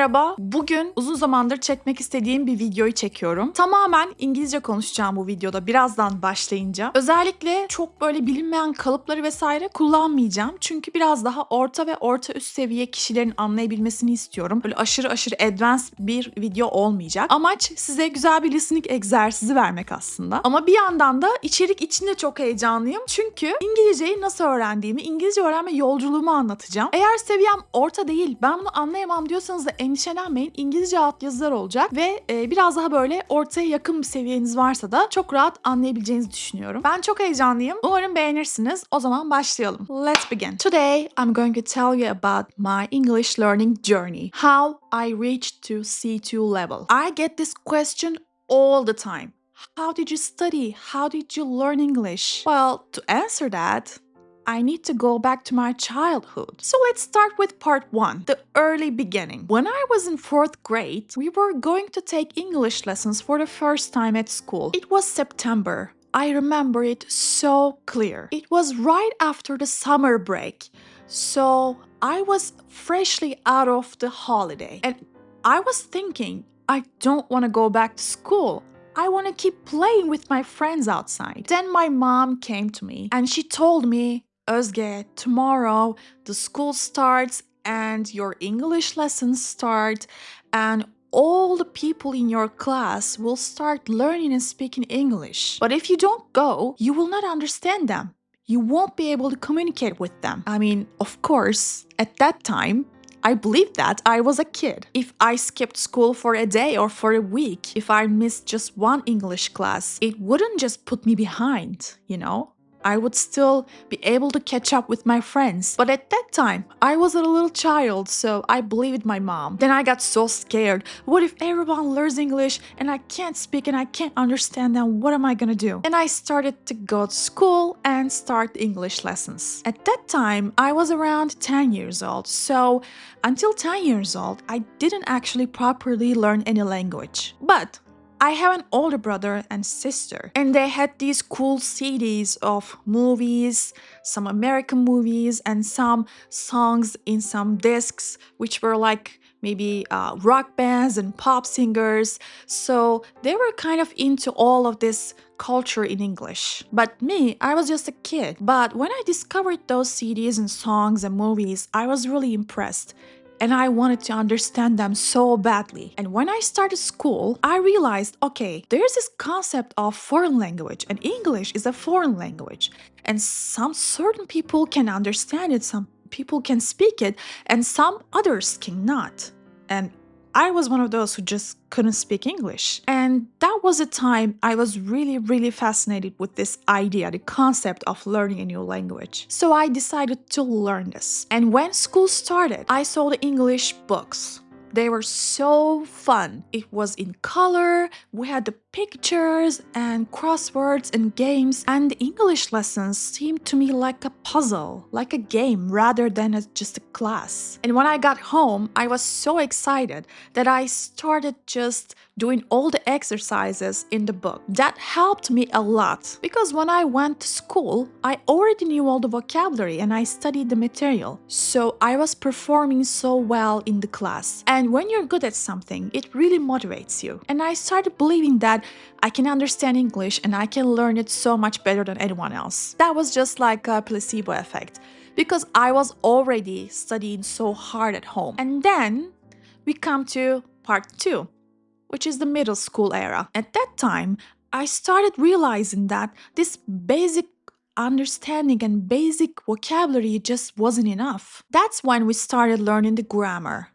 merhaba. Bugün uzun zamandır çekmek istediğim bir videoyu çekiyorum. Tamamen İngilizce konuşacağım bu videoda birazdan başlayınca. Özellikle çok böyle bilinmeyen kalıpları vesaire kullanmayacağım. Çünkü biraz daha orta ve orta üst seviye kişilerin anlayabilmesini istiyorum. Böyle aşırı advanced bir video olmayacak. Amaç size güzel bir listening egzersizi vermek aslında. Ama bir yandan da içerik içinde çok heyecanlıyım. Çünkü İngilizceyi nasıl öğrendiğimi, İngilizce öğrenme yolculuğumu anlatacağım. Eğer seviyem orta değil, ben bunu anlayamam diyorsanız da endişelenmeyin. İngilizce altyazılar olacak ve biraz daha böyle ortaya yakın bir seviyeniz varsa da çok rahat anlayabileceğinizi düşünüyorum. Ben çok heyecanlıyım. Umarım beğenirsiniz. O zaman başlayalım. Let's begin. Today, I'm going to tell you about my English learning journey. How I reached to C2 level. I get this question all the time. How did you study? How did you learn English? Well, to answer that, I need to go back to my childhood. So let's start with part 1, the early beginning. When I was in 4th grade, we were going to take English lessons for the first time at school. It was September. I remember it so clear. It was right after the summer break. So I was freshly out of the holiday. And I was thinking, I don't want to go back to school. I want to keep playing with my friends outside. Then my mom came to me and she told me, Özge, tomorrow the school starts and your English lessons start and all the people in your class will start learning and speaking English. But if you don't go, you will not understand them. You won't be able to communicate with them. I mean, of course, at that time, I believed that I was a kid. If I skipped school for a day or for a week, if I missed just one English class, it wouldn't just put me behind, you know? I would still be able to catch up with my friends. But at that time, I was a little child, so I believed my mom. Then I got so scared. What if everyone learns English and I can't speak and I can't understand them? What am I gonna do? And I started to go to school and start English lessons. At that time, I was around 10 years old. So until 10 years old, I didn't actually properly learn any language. But I have an older brother and sister, and they had these cool CDs of movies, some American movies, and some songs in some discs, which were like maybe rock bands and pop singers. So they were kind of into all of this culture in English. But me, I was just a kid. But when I discovered those CDs and songs and movies, I was really impressed. And I wanted to understand them so badly. And when I started school, I realized, okay, there's this concept of foreign language, and English is a foreign language. And some certain people can understand it, some people can speak it, and some others cannot. And I was one of those who just couldn't speak English. And that was a time I was really fascinated with this idea, the concept of learning a new language. So I decided to learn this. And when school started, I saw the English books. They were so fun. It was in color, we had the pictures and crosswords and games, and the English lessons seemed to me like a puzzle, like a game rather than just a class. And when I got home, I was so excited that I started just doing all the exercises in the book. That helped me a lot because when I went to school, I already knew all the vocabulary and I studied the material. So I was performing so well in the class. And when you're good at something, it really motivates you. And I started believing that I can understand English and I can learn it so much better than anyone else. That was just like a placebo effect because I was already studying so hard at home. And then we come to part 2, which is the middle school era. At that time, I started realizing that this basic understanding and basic vocabulary just wasn't enough. That's when we started learning the grammar.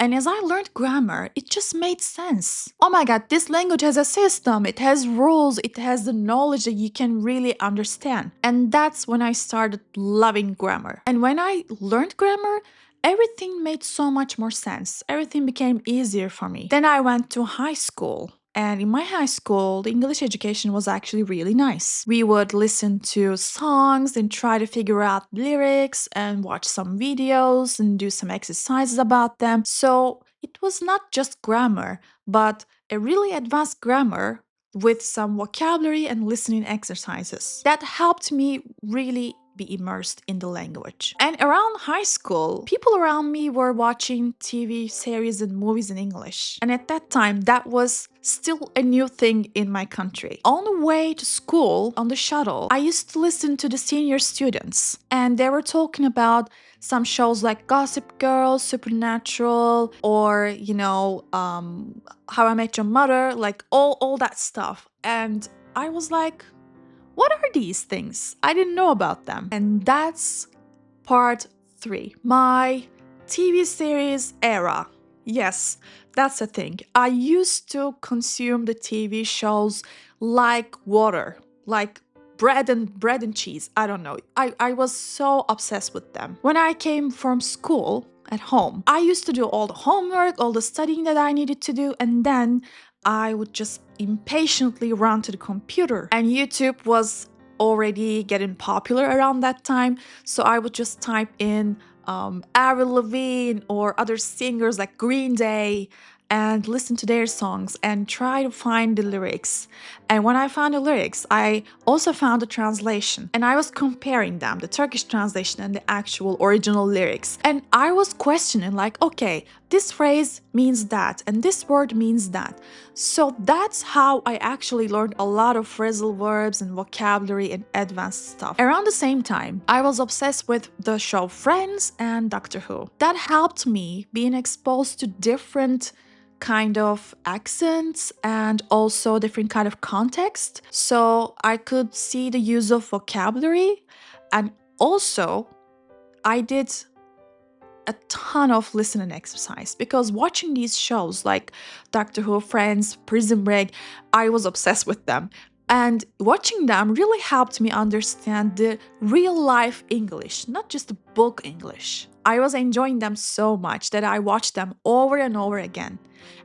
And as I learned grammar, it just made sense. Oh my god, this language has a system, it has rules, it has the knowledge that you can really understand. And that's when I started loving grammar. And when I learned grammar, everything made so much more sense. Everything became easier for me. Then I went to high school. And in my high school, the English education was actually really nice. We would listen to songs and try to figure out lyrics and watch some videos and do some exercises about them. So it was not just grammar, but a really advanced grammar with some vocabulary and listening exercises. That helped me really be immersed in the language. And around high school, people around me were watching TV series and movies in English. And at that time, that was still a new thing in my country. On the way to school, on the shuttle, I used to listen to the senior students, and they were talking about some shows like Gossip Girl, Supernatural, or, How I Met Your Mother, like all that stuff. And I was like, what are these things? I didn't know about them. And that's part 3. My TV series era. Yes, that's the thing. I used to consume the TV shows like water, like bread and cheese. I don't know. I was so obsessed with them. When I came from school at home, I used to do all the homework, all the studying that I needed to do, and then I would just impatiently run to the computer. And YouTube was already getting popular around that time, so I would just type in Avril Lavigne or other singers like Green Day and listen to their songs and try to find the lyrics. And when I found the lyrics, I also found the translation. And I was comparing them, the Turkish translation and the actual original lyrics. And I was questioning like, okay, this phrase means that and this word means that. So that's how I actually learned a lot of phrasal verbs and vocabulary and advanced stuff. Around the same time, I was obsessed with the show Friends and Doctor Who. That helped me being exposed to different kind of accents and also different kind of context. So I could see the use of vocabulary, and also I did a ton of listening exercise because watching these shows like Doctor Who, Friends, Prison Break, I was obsessed with them. And watching them really helped me understand the real life English, not just the book English. I was enjoying them so much that I watched them over and over again.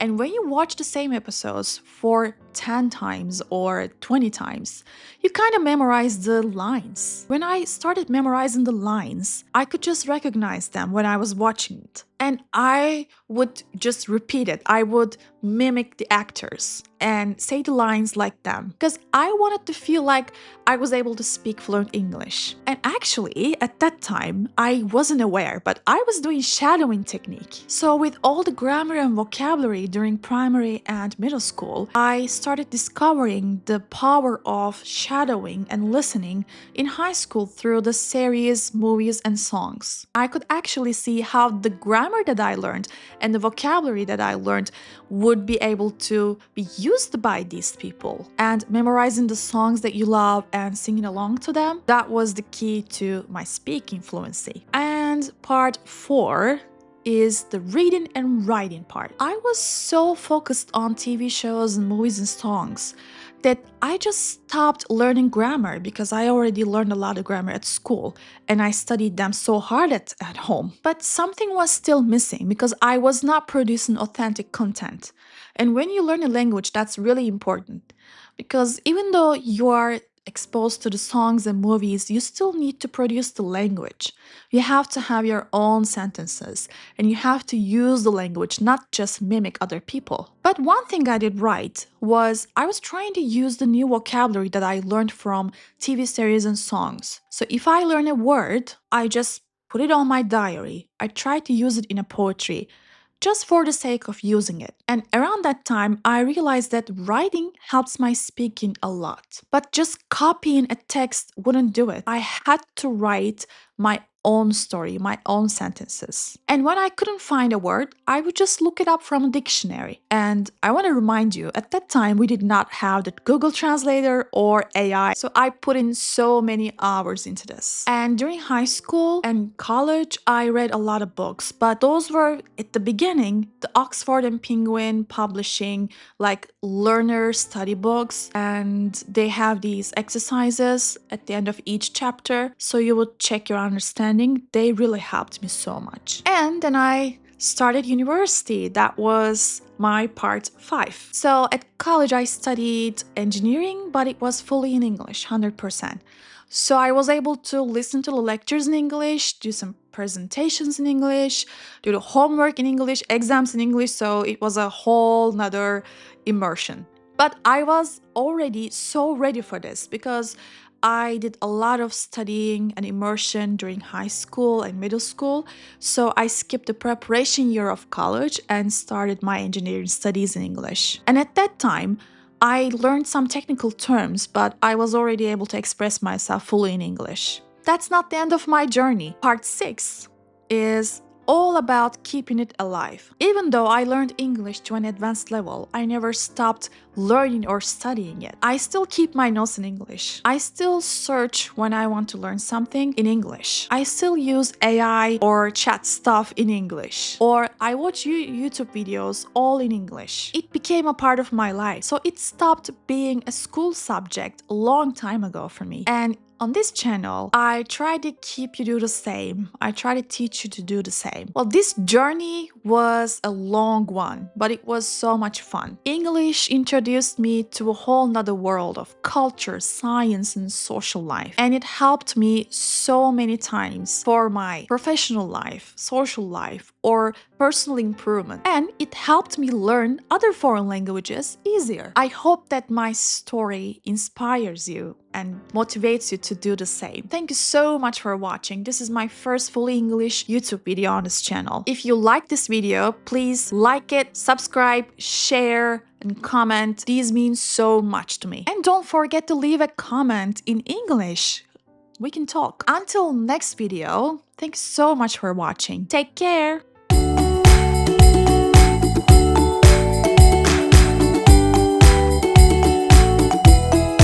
And when you watch the same episodes for 10 times or 20 times, you kind of memorize the lines. When I started memorizing the lines, I could just recognize them when I was watching it. And I would just repeat it. I would mimic the actors and say the lines like them because I wanted to feel like I was able to speak fluent English. And actually, at that time, I wasn't aware, but I was doing shadowing technique. So with all the grammar and vocabulary during primary and middle school, I started discovering the power of shadowing and listening in high school through the series, movies, and songs. I could actually see how the grammar that I learned and the vocabulary that I learned would be able to be used by these people. And memorizing the songs that you love and singing along to them, that was the key to my speaking fluency. And part 4 is the reading and writing part. I was so focused on TV shows and movies and songs that I just stopped learning grammar because I already learned a lot of grammar at school and I studied them so hard at home. But something was still missing because I was not producing authentic content. And when you learn a language, that's really important because even though you are exposed to the songs and movies, you still need to produce the language. You have to have your own sentences and you have to use the language, not just mimic other people. But one thing I did right was I was trying to use the new vocabulary that I learned from TV series and songs. So if I learn a word, I just put it on my diary. I try to use it in a poetry, just for the sake of using it. And around that time, I realized that writing helps my speaking a lot. But just copying a text wouldn't do it. I had to write my own story, my own sentences. And when I couldn't find a word, I would just look it up from a dictionary. And I want to remind you, at that time, we did not have the Google Translator or AI. So I put in so many hours into this. And during high school and college, I read a lot of books, but those were, at the beginning, the Oxford and Penguin publishing, like learner study books. And they have these exercises at the end of each chapter. So you would check your understanding. They really helped me so much. And then I started university. That was my part 5. So at college, I studied engineering, but it was fully in English, 100%. So I was able to listen to the lectures in English, do some presentations in English, do the homework in English, exams in English. So it was a whole nother immersion. But I was already so ready for this because I did a lot of studying and immersion during high school and middle school, so I skipped the preparation year of college and started my engineering studies in English. And at that time, I learned some technical terms, but I was already able to express myself fully in English. That's not the end of my journey. Part 6 is all about keeping it alive. Even though I learned English to an advanced level, I never stopped learning or studying it. I still keep my notes in English. I still search when I want to learn something in English. I still use AI or chat stuff in English. Or I watch YouTube videos all in English. It became a part of my life. So it stopped being a school subject a long time ago for me. And on this channel, I try to keep you do the same. I try to teach you to do the same. Well, this journey was a long one, but it was so much fun. English introduced me to a whole nother world of culture, science, and social life. And it helped me so many times for my professional life, social life, or personal improvement. And it helped me learn other foreign languages easier. I hope that my story inspires you and motivates you to do the same. Thank you so much for watching. This is my first fully English YouTube video on this channel. If you like this video, please like it, subscribe, share, and comment. These mean so much to me. And don't forget to leave a comment in English. We can talk. Until next video, thanks so much for watching. Take care.